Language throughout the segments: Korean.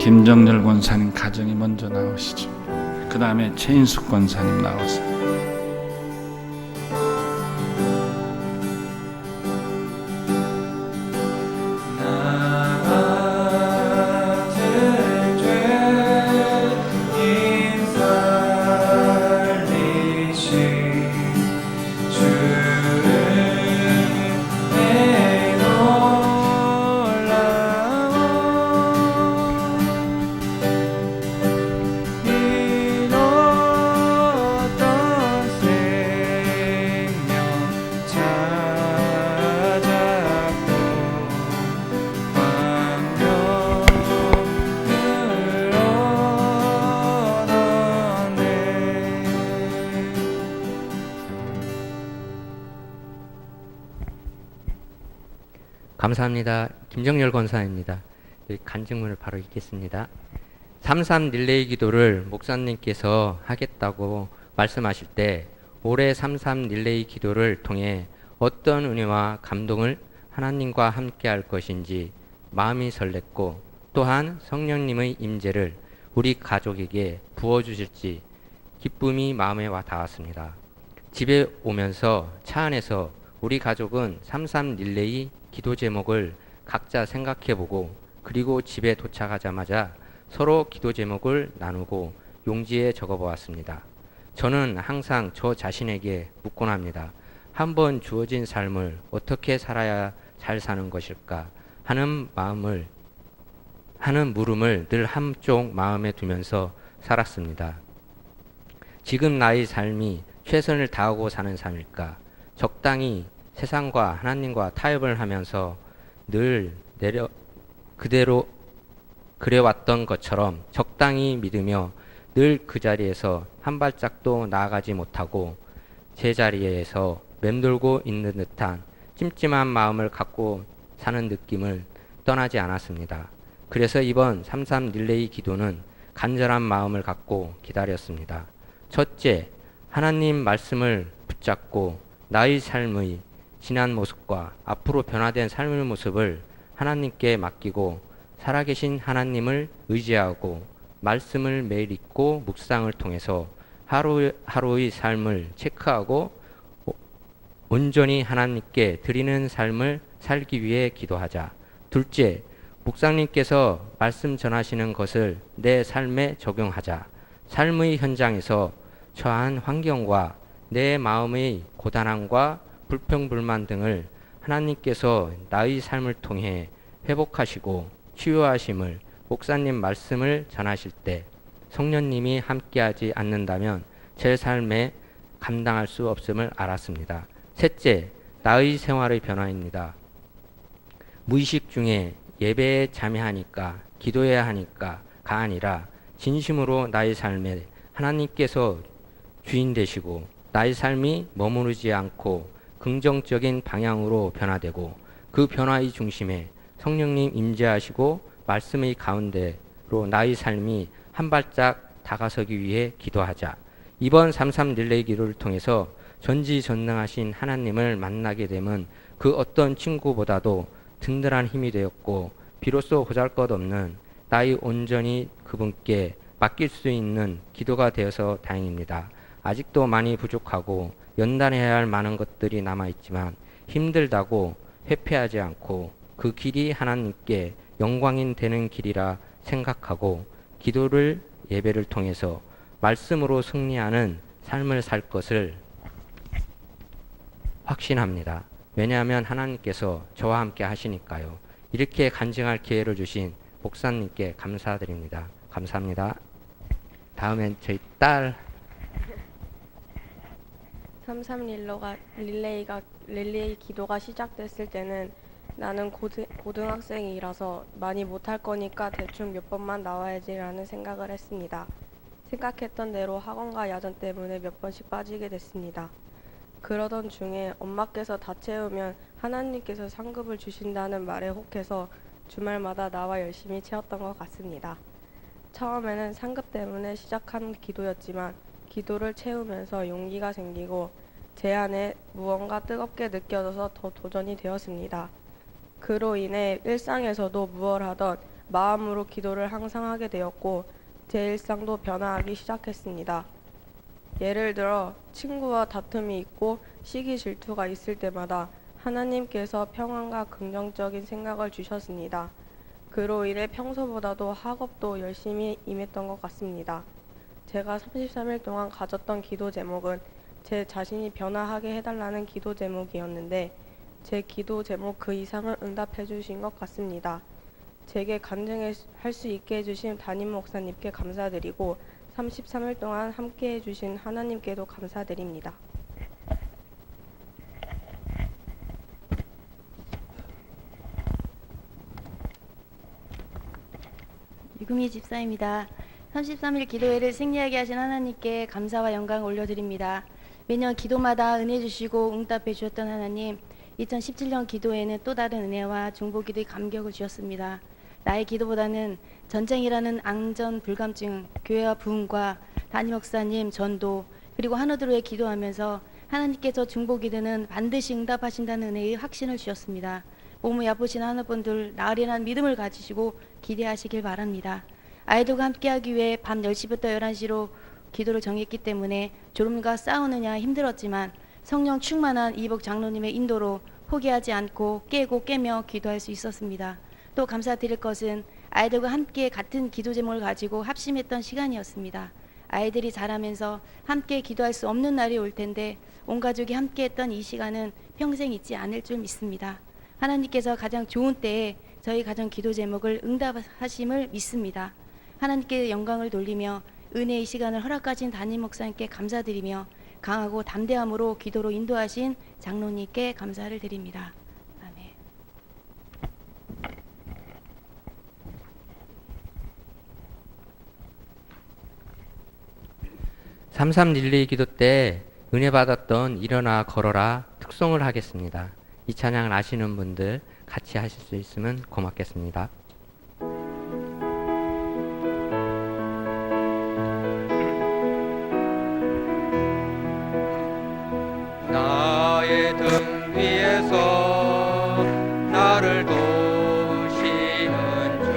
김정열 권사님 가정이 먼저 나오시죠. 그 다음에 최인숙 권사님 나오세요. 감사합니다. 김정열 권사입니다. 간증문을 바로 읽겠습니다. 33 릴레이 기도를 목사님께서 하겠다고 말씀하실 때 올해 33 릴레이 기도를 통해 어떤 은혜와 감동을 하나님과 함께 할 것인지 마음이 설렜고, 또한 성령님의 임재를 우리 가족에게 부어주실지 기쁨이 마음에 와 닿았습니다. 집에 오면서 차 안에서 우리 가족은 33 릴레이 기도 제목을 각자 생각해보고, 그리고 집에 도착하자마자 서로 기도 제목을 나누고 용지에 적어보았습니다. 저는 항상 저 자신에게 묻곤 합니다. 한번 주어진 삶을 어떻게 살아야 잘 사는 것일까 하는 물음을 늘 한쪽 마음에 두면서 살았습니다. 지금 나의 삶이 최선을 다하고 사는 삶일까? 적당히 세상과 하나님과 타협을 하면서 늘 그대로 그래왔던 것처럼 적당히 믿으며 늘 그 자리에서 한 발짝도 나아가지 못하고 제자리에서 맴돌고 있는 듯한 찜찜한 마음을 갖고 사는 느낌을 떠나지 않았습니다. 그래서 이번 33 릴레이 기도는 간절한 마음을 갖고 기다렸습니다. 첫째, 하나님 말씀을 붙잡고 나의 삶의 지난 모습과 앞으로 변화된 삶의 모습을 하나님께 맡기고 살아계신 하나님을 의지하고 말씀을 매일 읽고 묵상을 통해서 하루의 삶을 체크하고 온전히 하나님께 드리는 삶을 살기 위해 기도하자. 둘째, 목사님께서 말씀 전하시는 것을 내 삶에 적용하자. 삶의 현장에서 처한 환경과 내 마음의 고단함과 불평불만 등을 하나님께서 나의 삶을 통해 회복하시고 치유하심을 목사님 말씀을 전하실 때 성령님이 함께하지 않는다면 제 삶에 감당할 수 없음을 알았습니다. 셋째, 나의 생활의 변화입니다. 무의식 중에 예배에 참여하니까 기도해야 하니까가 아니라 진심으로 나의 삶에 하나님께서 주인 되시고 나의 삶이 머무르지 않고 긍정적인 방향으로 변화되고 그 변화의 중심에 성령님 임재하시고 말씀의 가운데로 나의 삶이 한 발짝 다가서기 위해 기도하자. 이번 33 릴레이 기도를 통해서 전지전능하신 하나님을 만나게 되면 그 어떤 친구보다도 든든한 힘이 되었고, 비로소 보잘것없는 나의 온전히 그분께 맡길 수 있는 기도가 되어서 다행입니다. 아직도 많이 부족하고 연단해야 할 많은 것들이 남아있지만 힘들다고 회피하지 않고 그 길이 하나님께 영광이 되는 길이라 생각하고 기도를 예배를 통해서 말씀으로 승리하는 삶을 살 것을 확신합니다. 왜냐하면 하나님께서 저와 함께 하시니까요. 이렇게 간증할 기회를 주신 목사님께 감사드립니다. 감사합니다. 다음엔 저희 딸 33 릴레이 기도가 시작됐을 때는 나는 고등학생이라서 많이 못할 거니까 대충 몇 번만 나와야지라는 생각을 했습니다. 생각했던 대로 학원과 야전 때문에 몇 번씩 빠지게 됐습니다. 그러던 중에 엄마께서 다 채우면 하나님께서 상급을 주신다는 말에 혹해서 주말마다 나와 열심히 채웠던 것 같습니다. 처음에는 상급 때문에 시작한 기도였지만 기도를 채우면서 용기가 생기고 제 안에 무언가 뜨겁게 느껴져서 더 도전이 되었습니다. 그로 인해 일상에서도 무엇을 하던 마음으로 기도를 항상 하게 되었고 제 일상도 변화하기 시작했습니다. 예를 들어 친구와 다툼이 있고 시기 질투가 있을 때마다 하나님께서 평안과 긍정적인 생각을 주셨습니다. 그로 인해 평소보다도 학업도 열심히 임했던 것 같습니다. 제가 33일 동안 가졌던 기도 제목은 제 자신이 변화하게 해달라는 기도 제목이었는데 제 기도 제목 그 이상을 응답해 주신 것 같습니다. 제게 간증할 수 있게 해주신 담임 목사님께 감사드리고 33일 동안 함께 해주신 하나님께도 감사드립니다. 유금희 집사입니다. 33일 기도회를 승리하게 하신 하나님께 감사와 영광을 올려드립니다. 매년 기도마다 은혜 주시고 응답해 주셨던 하나님, 2017년 기도회는 또 다른 은혜와 중보기도의 감격을 주셨습니다. 나의 기도보다는 전쟁이라는 앙전 불감증, 교회와 부흥과 담임 목사님 전도, 그리고 한우들을 기도하면서 하나님께서 중보기도는 반드시 응답하신다는 은혜의 확신을 주셨습니다. 몸이 아프신 하나분들 나으리라는 믿음을 가지시고 기대하시길 바랍니다. 아이들과 함께하기 위해 밤 10시부터 11시로 기도를 정했기 때문에 졸음과 싸우느냐 힘들었지만 성령 충만한 이복 장로님의 인도로 포기하지 않고 깨며 기도할 수 있었습니다. 또 감사드릴 것은 아이들과 함께 같은 기도 제목을 가지고 합심했던 시간이었습니다. 아이들이 자라면서 함께 기도할 수 없는 날이 올 텐데 온 가족이 함께했던 이 시간은 평생 잊지 않을 줄 믿습니다. 하나님께서 가장 좋은 때에 저희 가정 기도 제목을 응답하심을 믿습니다. 하나님께 영광을 돌리며 은혜의 시간을 허락하신 담임 목사님께 감사드리며 강하고 담대함으로 기도로 인도하신 장로님께 감사를 드립니다. 아멘. 삼삼 릴레이 기도 때 은혜 받았던 일어나 걸어라 특송을 하겠습니다. 이 찬양을 아시는 분들 같이 하실 수 있으면 고맙겠습니다. 나의 등 위에서 나를 도우시는 주,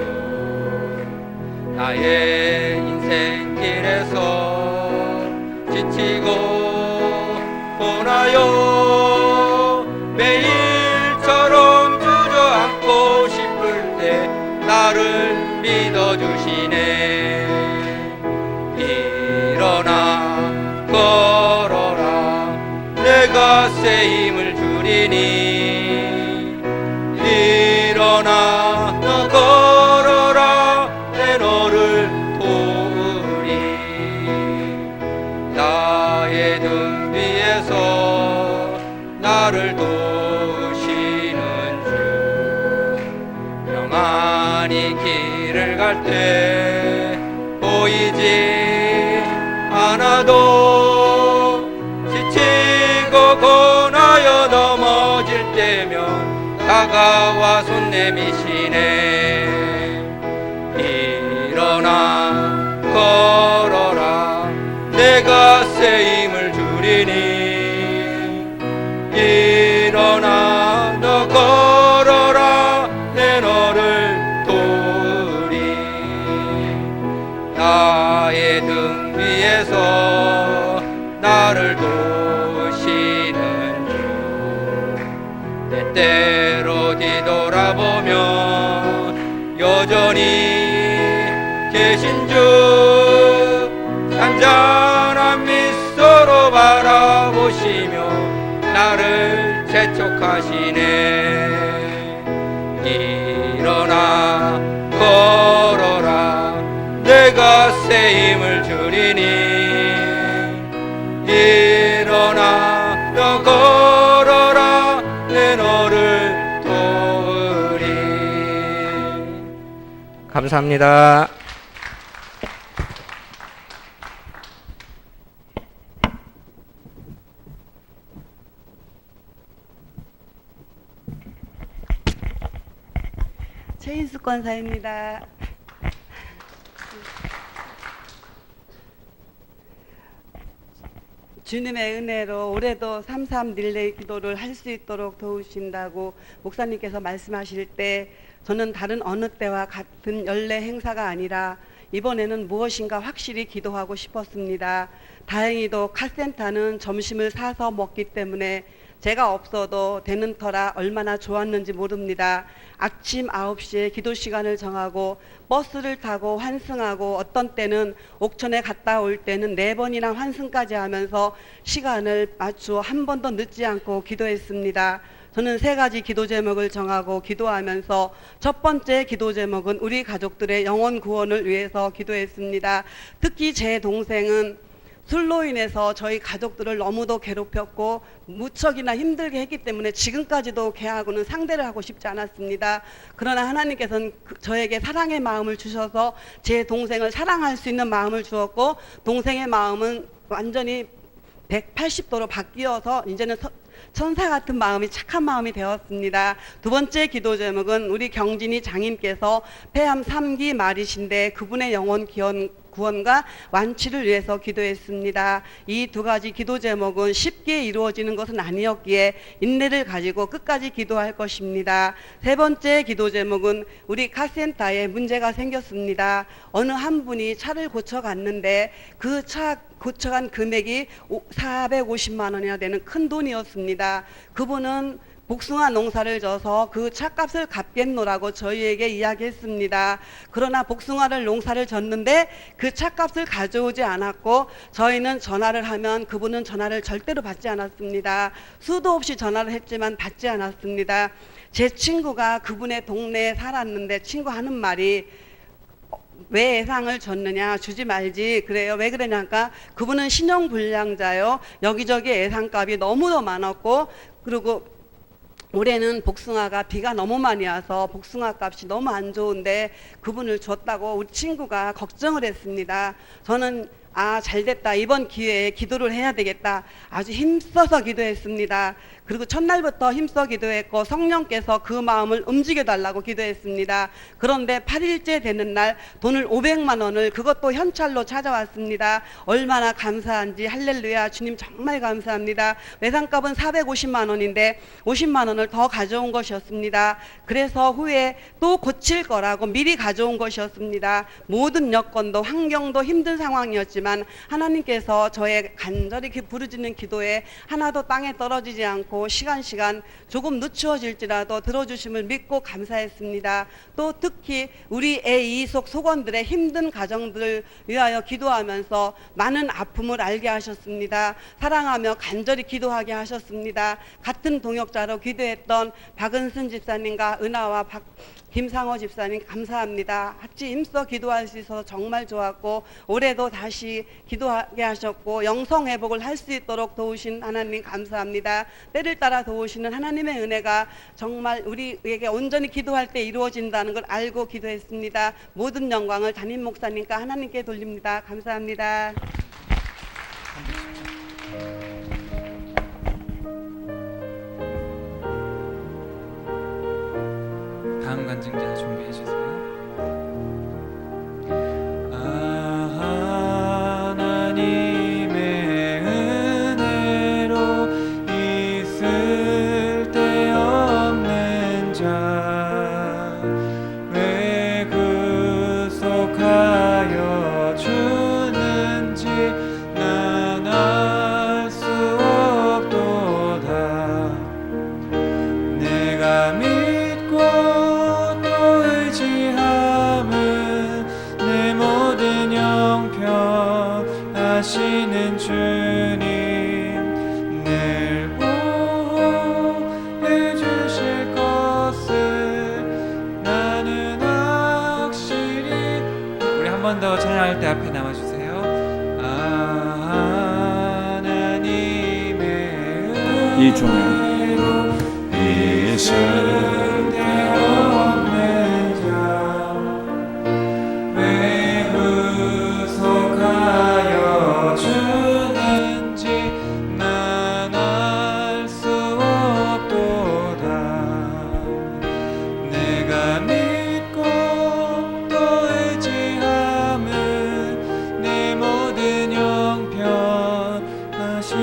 나의 인생길에서 지치고 고나요 매일처럼 주저앉고 싶을 때 나를 믿어주시네. 일어나 걸어라 내가 새 힘을 주리니. 일어나 너 걸어라 내 너를 도우리. 나의 등 위에서 나를 도우시는 주, 평안히 길을 갈 때 보이지 않아도 지치고 고나여 넘어질 때면 다가와 손 내미시네. 일어나 걸어라 내가 새 힘을 주리니. 일어나 너 걸어라 내 너를 도우리. 나의 등 위에서 나를 도우시는 주, 때때로 뒤돌아보면 여전히 계신 주, 잔잔한 미소로 바라보시며 나를 재촉하시네. 일어나 걸어라 내가 새 힘을 주리니. 일어나 너 걸어라 내 너를 도우리. 감사합니다. 최인숙 권사입니다. 주님의 은혜로 올해도 33 릴레이 기도를 할 수 있도록 도우신다고 목사님께서 말씀하실 때 저는 다른 어느 때와 같은 연례 행사가 아니라 이번에는 무엇인가 확실히 기도하고 싶었습니다. 다행히도 카센터는 점심을 사서 먹기 때문에 제가 없어도 되는 터라 얼마나 좋았는지 모릅니다. 아침 9시에 기도 시간을 정하고 버스를 타고 환승하고 어떤 때는 옥천에 갔다 올 때는 4번이나 환승까지 하면서 시간을 맞추어 한 번도 늦지 않고 기도했습니다. 저는 3가지 기도 제목을 정하고 기도하면서 첫 번째 기도 제목은 우리 가족들의 영혼 구원을 위해서 기도했습니다. 특히 제 동생은 술로 인해서 저희 가족들을 너무도 괴롭혔고 무척이나 힘들게 했기 때문에 지금까지도 걔하고는 상대를 하고 싶지 않았습니다. 그러나 하나님께서는 저에게 사랑의 마음을 주셔서 제 동생을 사랑할 수 있는 마음을 주었고 동생의 마음은 완전히 180도로 바뀌어서 이제는 천사 같은 마음이 착한 마음이 되었습니다. 두 번째 기도 제목은 우리 경진이 장인께서 폐암 3기 말이신데 그분의 영혼 구원과 완치를 위해서 기도했습니다. 이 2가지 기도 제목은 쉽게 이루어지는 것은 아니었기에 인내를 가지고 끝까지 기도할 것입니다. 3번째 기도 제목은 우리 카센터에 문제가 생겼습니다. 어느 한 분이 차를 고쳐갔는데 그 차 고쳐간 금액이 450만 원이나 되는 큰 돈이었습니다. 그분은 복숭아 농사를 져서 그 차값을 갚겠노라고 저희에게 이야기했습니다. 그러나 복숭아를 농사를 졌는데 그 차값을 가져오지 않았고 저희는 전화를 하면 그분은 전화를 절대로 받지 않았습니다. 수도 없이 전화를 했지만 받지 않았습니다. 제 친구가 그분의 동네에 살았는데 친구 하는 말이 왜 예상을 줬느냐, 주지 말지 그래요. 왜 그러냐니까 그분은 신용불량자요. 여기저기 예상값이 너무도 많았고 그리고 올해는 복숭아가 비가 너무 많이 와서 복숭아 값이 너무 안 좋은데 그분을 줬다고 우리 친구가 걱정을 했습니다. 저는 잘됐다. 이번 기회에 기도를 해야 되겠다. 아주 힘써서 기도했습니다. 그리고 첫날부터 힘써 기도했고 성령께서 그 마음을 움직여 달라고 기도했습니다. 그런데 8일째 되는 날 돈을 500만 원을 그것도 현찰로 찾아왔습니다. 얼마나 감사한지 할렐루야 주님 정말 감사합니다. 외상값은 450만 원인데 50만 원을 더 가져온 것이었습니다. 그래서 후에 또 고칠 거라고 미리 가져온 것이었습니다. 모든 여건도 환경도 힘든 상황이었지만 하나님께서 저의 간절히 부르짖는 기도에 하나도 땅에 떨어지지 않고 시간 조금 늦추어질지라도 들어주심을 믿고 감사했습니다. 또 특히 우리 애 이속 속원들의 힘든 가정들을 위하여 기도하면서 많은 아픔을 알게 하셨습니다. 사랑하며 간절히 기도하게 하셨습니다. 같은 동역자로 기도했던 박은순 집사님과 은하와 김상호 집사님 감사합니다. 같이 힘써 기도할 수 있어서 정말 좋았고 올해도 다시 기도하게 하셨고 영성 회복을 할 수 있도록 도우신 하나님 감사합니다. 때를 따라 도우시는 하나님의 은혜가 정말 우리에게 온전히 기도할 때 이루어진다는 걸 알고 기도했습니다. 모든 영광을 담임 목사님과 하나님께 돌립니다. 감사합니다. 다음 간증자 준비해 주세요. 하나님의 은혜로 있을 데 없는 자 왜 구속하여 주는지 난 알 수 없도다. 내가 믿고 내 모든 형편 하시는 주님 늘 보호해 주실 것을 나는 확실히 우리 한 번 더 찬양할 때 앞에 나와주세요. 하나님의 이 종은 있을 데 없는 자 왜 구속하여 주는지 난 알 수 없도다. 내가 믿고 또 의지함은 내 모든 형편 하시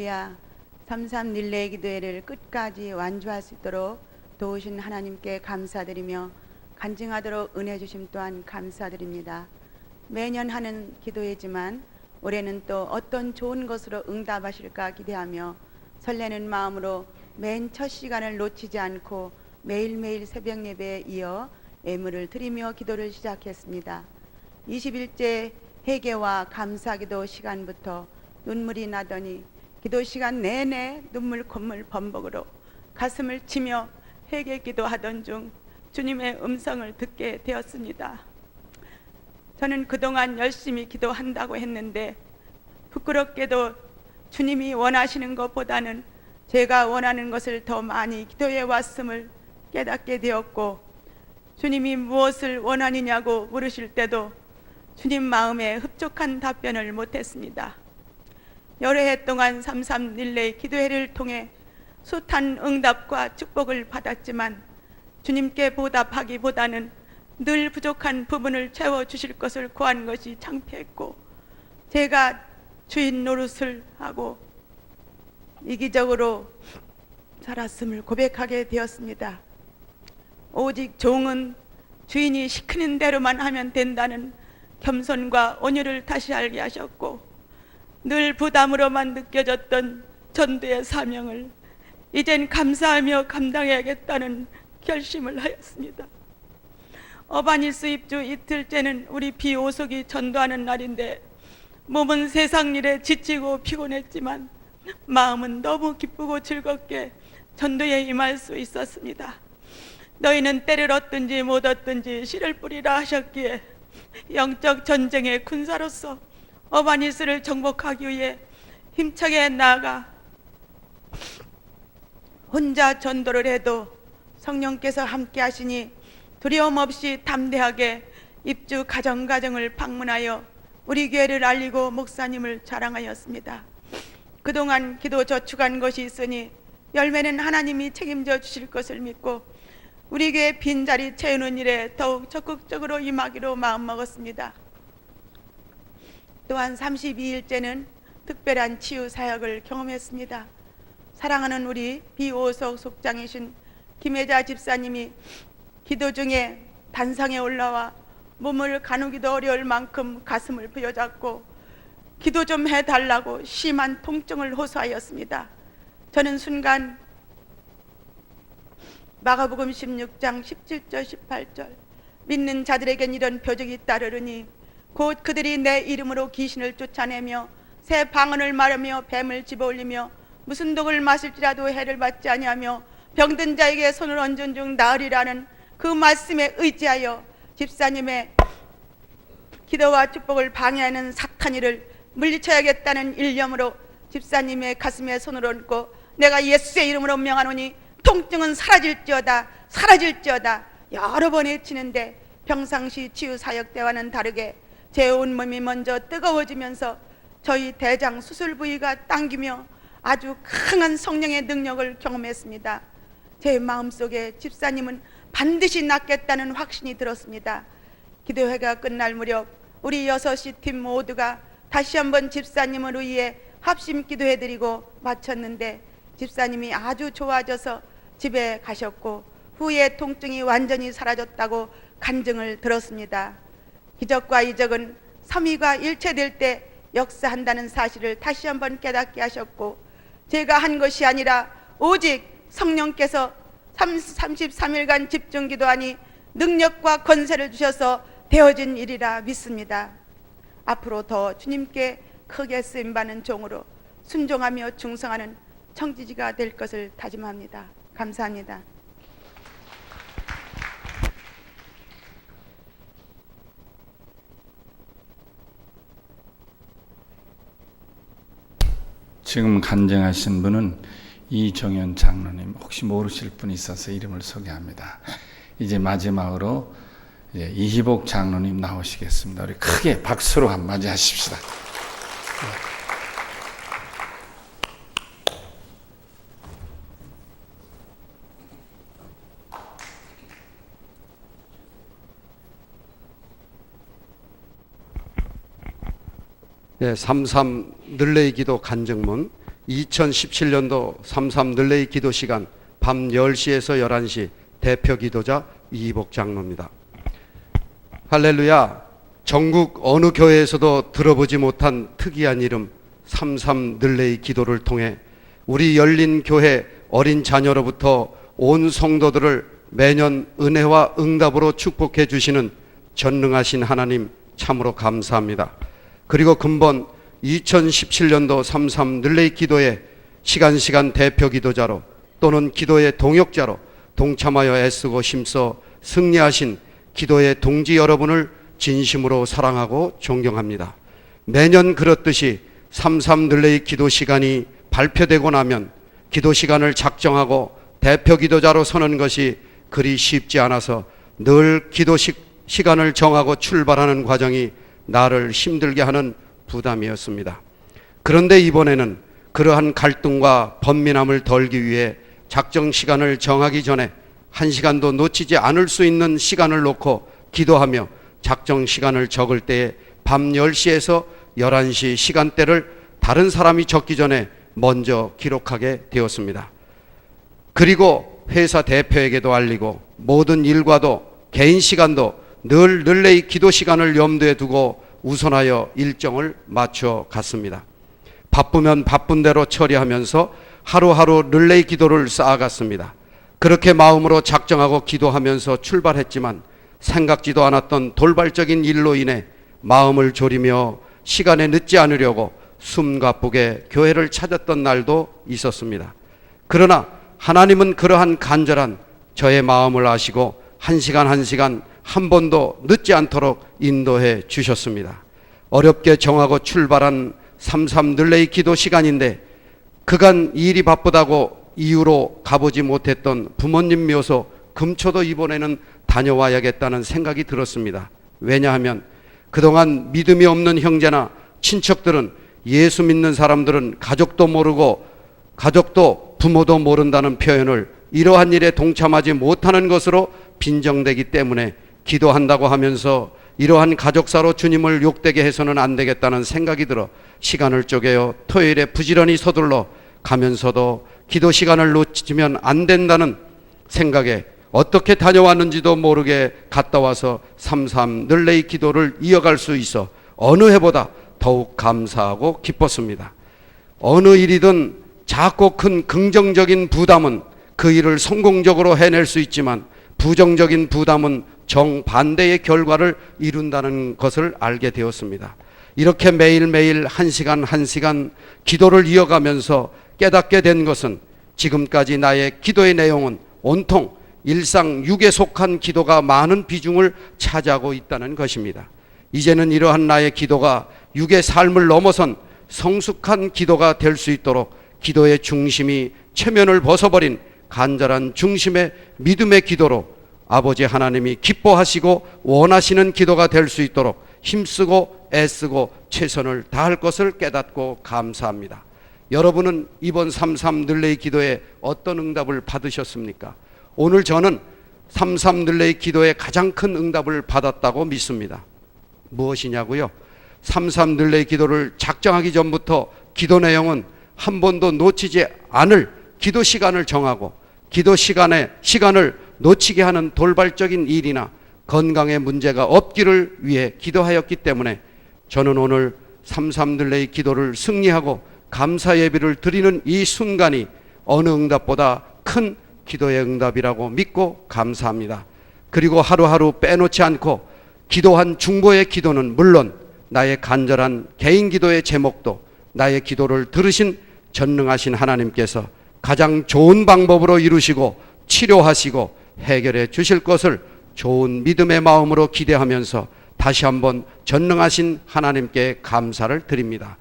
할렐루야. 33 릴레이 기도회를 끝까지 완주할 수 있도록 도우신 하나님께 감사드리며 간증하도록 은혜 주심 또한 감사드립니다. 매년 하는 기도회지만 올해는 또 어떤 좋은 것으로 응답하실까 기대하며 설레는 마음으로 맨 첫 시간을 놓치지 않고 매일매일 새벽 예배에 이어 예물을 드리며 기도를 시작했습니다. 20일째 회개와 감사기도 시간부터 눈물이 나더니 기도 시간 내내 눈물 콧물 범벅으로 가슴을 치며 회개 기도하던 중 주님의 음성을 듣게 되었습니다. 저는 그동안 열심히 기도한다고 했는데 부끄럽게도 주님이 원하시는 것보다는 제가 원하는 것을 더 많이 기도해 왔음을 깨닫게 되었고, 주님이 무엇을 원하느냐고 물으실 때도 주님 마음에 흡족한 답변을 못했습니다. 여러 해 동안 33 릴레이 기도회를 통해 숱한 응답과 축복을 받았지만 주님께 보답하기보다는 늘 부족한 부분을 채워주실 것을 구한 것이 창피했고, 제가 주인 노릇을 하고 이기적으로 살았음을 고백하게 되었습니다. 오직 종은 주인이 시키는 대로만 하면 된다는 겸손과 온유를 다시 알게 하셨고, 늘 부담으로만 느껴졌던 전도의 사명을 이젠 감사하며 감당해야겠다는 결심을 하였습니다. 어바니스 입주 이틀째는 우리 비오속이 전도하는 날인데 몸은 세상 일에 지치고 피곤했지만 마음은 너무 기쁘고 즐겁게 전도에 임할 수 있었습니다. 너희는 때를 얻든지 못 얻든지 씨를 뿌리라 하셨기에 영적 전쟁의 군사로서 어바니스를 정복하기 위해 힘차게 나아가 혼자 전도를 해도 성령께서 함께 하시니 두려움 없이 담대하게 입주 가정가정을 방문하여 우리 교회를 알리고 목사님을 자랑하였습니다. 그동안 기도 저축한 것이 있으니 열매는 하나님이 책임져 주실 것을 믿고 우리 교회 빈자리 채우는 일에 더욱 적극적으로 임하기로 마음먹었습니다. 또한 32일째는 특별한 치유 사역을 경험했습니다. 사랑하는 우리 비오속 속장이신 김혜자 집사님이 기도 중에 단상에 올라와 몸을 가누기도 어려울 만큼 가슴을 부여잡고 기도 좀 해달라고 심한 통증을 호소하였습니다. 저는 순간 마가복음 16장 17절 18절 믿는 자들에겐 이런 표적이 따르르니 곧 그들이 내 이름으로 귀신을 쫓아내며 새 방언을 말하며 뱀을 집어올리며 무슨 독을 마실지라도 해를 받지 아니하며 병든 자에게 손을 얹은 중 나으리라는 그 말씀에 의지하여 집사님의 기도와 축복을 방해하는 사탄이를 물리쳐야겠다는 일념으로 집사님의 가슴에 손을 얹고 내가 예수의 이름으로 명하노니 통증은 사라질지어다 사라질지어다 여러 번 외치는데 평상시 치유 사역 때와는 다르게 제 온몸이 먼저 뜨거워지면서 저희 대장 수술 부위가 당기며 아주 강한 성령의 능력을 경험했습니다. 제 마음속에 집사님은 반드시 낫겠다는 확신이 들었습니다. 기도회가 끝날 무렵 우리 6시 팀 모두가 다시 한번 집사님을 위해 합심 기도해드리고 마쳤는데 집사님이 아주 좋아져서 집에 가셨고 후에 통증이 완전히 사라졌다고 간증을 들었습니다. 기적과 이적은 삼위가 일체될 때 역사한다는 사실을 다시 한번 깨닫게 하셨고 제가 한 것이 아니라 오직 성령께서 33일간 집중 기도하니 능력과 권세를 주셔서 되어진 일이라 믿습니다. 앞으로 더 주님께 크게 쓰임받는 종으로 순종하며 충성하는 청지기가 될 것을 다짐합니다. 감사합니다. 지금 간증하신 분은 이정현 장로님, 혹시 모르실 분 있어서 이름을 소개합니다. 이제 마지막으로 이희복 장로님 나오시겠습니다. 우리 크게 박수로 한 맞이 하십시다. 네, 33 늘레이 기도 간증문 2017년도 33 늘레이 기도 시간 밤 10시에서 11시 대표 기도자 이희복 장로입니다. 할렐루야. 전국 어느 교회에서도 들어보지 못한 특이한 이름 33 늘레이 기도를 통해 우리 열린 교회 어린 자녀로부터 온 성도들을 매년 은혜와 응답으로 축복해 주시는 전능하신 하나님 참으로 감사합니다. 그리고 근본 2017년도 33 늘레이 기도의 시간 대표 기도자로 또는 기도의 동역자로 동참하여 애쓰고 힘써 승리하신 기도의 동지 여러분을 진심으로 사랑하고 존경합니다. 매년 그렇듯이 33 늘레이 기도 시간이 발표되고 나면 기도 시간을 작정하고 대표 기도자로 서는 것이 그리 쉽지 않아서 늘 기도 시간을 정하고 출발하는 과정이 나를 힘들게 하는 부담이었습니다. 그런데 이번에는 그러한 갈등과 번민함을 덜기 위해 작정 시간을 정하기 전에 1시간도 놓치지 않을 수 있는 시간을 놓고 기도하며 작정 시간을 적을 때에 밤 10시에서 11시 시간대를 다른 사람이 적기 전에 먼저 기록하게 되었습니다. 그리고 회사 대표에게도 알리고 모든 일과도 개인 시간도 늘 늘레이 기도 시간을 염두에 두고 우선하여 일정을 맞춰 갔습니다. 바쁘면 바쁜 대로 처리하면서 하루하루 늘레이 기도를 쌓아갔습니다. 그렇게 마음으로 작정하고 기도하면서 출발했지만 생각지도 않았던 돌발적인 일로 인해 마음을 졸이며 시간에 늦지 않으려고 숨가쁘게 교회를 찾았던 날도 있었습니다. 그러나 하나님은 그러한 간절한 저의 마음을 아시고 1시간 한 번도 늦지 않도록 인도해 주셨습니다. 어렵게 정하고 출발한 33 늘레이 기도 시간인데 그간 일이 바쁘다고 이유로 가보지 못했던 부모님 묘소 금초도 이번에는 다녀와야겠다는 생각이 들었습니다. 왜냐하면 그동안 믿음이 없는 형제나 친척들은 예수 믿는 사람들은 가족도 모르고 가족도 부모도 모른다는 표현을 이러한 일에 동참하지 못하는 것으로 빈정되기 때문에 기도한다고 하면서 이러한 가족사로 주님을 욕되게 해서는 안 되겠다는 생각이 들어 시간을 쪼개어 토요일에 부지런히 서둘러 가면서도 기도 시간을 놓치면 안 된다는 생각에 어떻게 다녀왔는지도 모르게 갔다 와서 33 늘레이 기도를 이어갈 수 있어 어느 해보다 더욱 감사하고 기뻤습니다. 어느 일이든 작고 큰 긍정적인 부담은 그 일을 성공적으로 해낼 수 있지만 부정적인 부담은 정반대의 결과를 이룬다는 것을 알게 되었습니다. 이렇게 매일매일 1시간 기도를 이어가면서 깨닫게 된 것은 지금까지 나의 기도의 내용은 온통 일상 육에 속한 기도가 많은 비중을 차지하고 있다는 것입니다. 이제는 이러한 나의 기도가 육의 삶을 넘어선 성숙한 기도가 될 수 있도록 기도의 중심이 체면을 벗어버린 간절한 중심의 믿음의 기도로 아버지 하나님이 기뻐하시고 원하시는 기도가 될 수 있도록 힘쓰고 애쓰고 최선을 다할 것을 깨닫고 감사합니다. 여러분은 이번 33 늘레이 기도에 어떤 응답을 받으셨습니까? 오늘 저는 33 늘레이 기도에 가장 큰 응답을 받았다고 믿습니다. 무엇이냐고요? 33 늘레이 기도를 작정하기 전부터 기도 내용은 한 번도 놓치지 않을 기도 시간을 정하고 기도 시간을 놓치게 하는 돌발적인 일이나 건강에 문제가 없기를 위해 기도하였기 때문에 저는 오늘 33 늘레이 기도를 승리하고 감사 예배를 드리는 이 순간이 어느 응답보다 큰 기도의 응답이라고 믿고 감사합니다. 그리고 하루하루 빼놓지 않고 기도한 중보의 기도는 물론 나의 간절한 개인 기도의 제목도 나의 기도를 들으신 전능하신 하나님께서 가장 좋은 방법으로 이루시고 치료하시고 해결해 주실 것을 좋은 믿음의 마음으로 기대하면서 다시 한번 전능하신 하나님께 감사를 드립니다.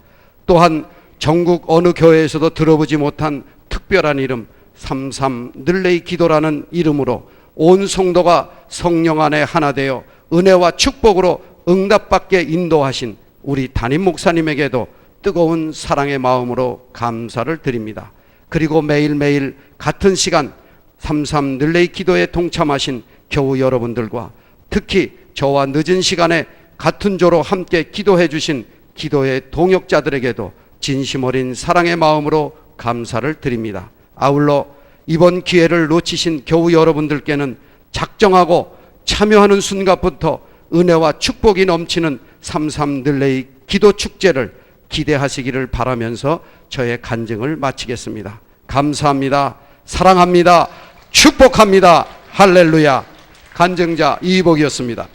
또한 전국 어느 교회에서도 들어보지 못한 특별한 이름 33 늘레이 기도라는 이름으로 온 성도가 성령 안에 하나 되어 은혜와 축복으로 응답받게 인도하신 우리 담임 목사님에게도 뜨거운 사랑의 마음으로 감사를 드립니다. 그리고 매일매일 같은 시간 33 늘레이 기도에 동참하신 교우 여러분들과 특히 저와 늦은 시간에 같은 조로 함께 기도해 주신 기도의 동역자들에게도 진심 어린 사랑의 마음으로 감사를 드립니다. 아울러 이번 기회를 놓치신 교우 여러분들께는 작정하고 참여하는 순간부터 은혜와 축복이 넘치는 33 릴레이 기도 축제를 기대하시기를 바라면서 저의 간증을 마치겠습니다. 감사합니다. 사랑합니다. 축복합니다. 할렐루야. 간증자 이복이었습니다.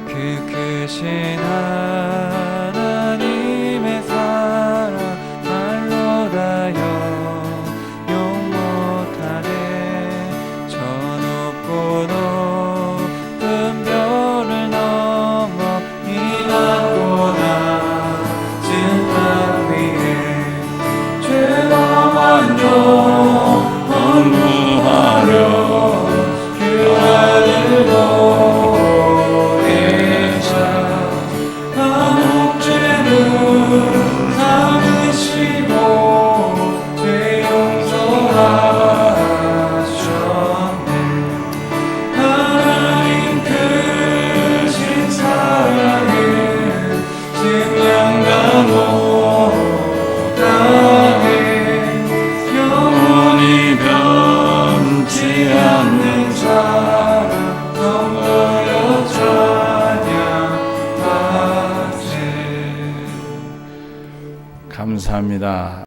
그 크신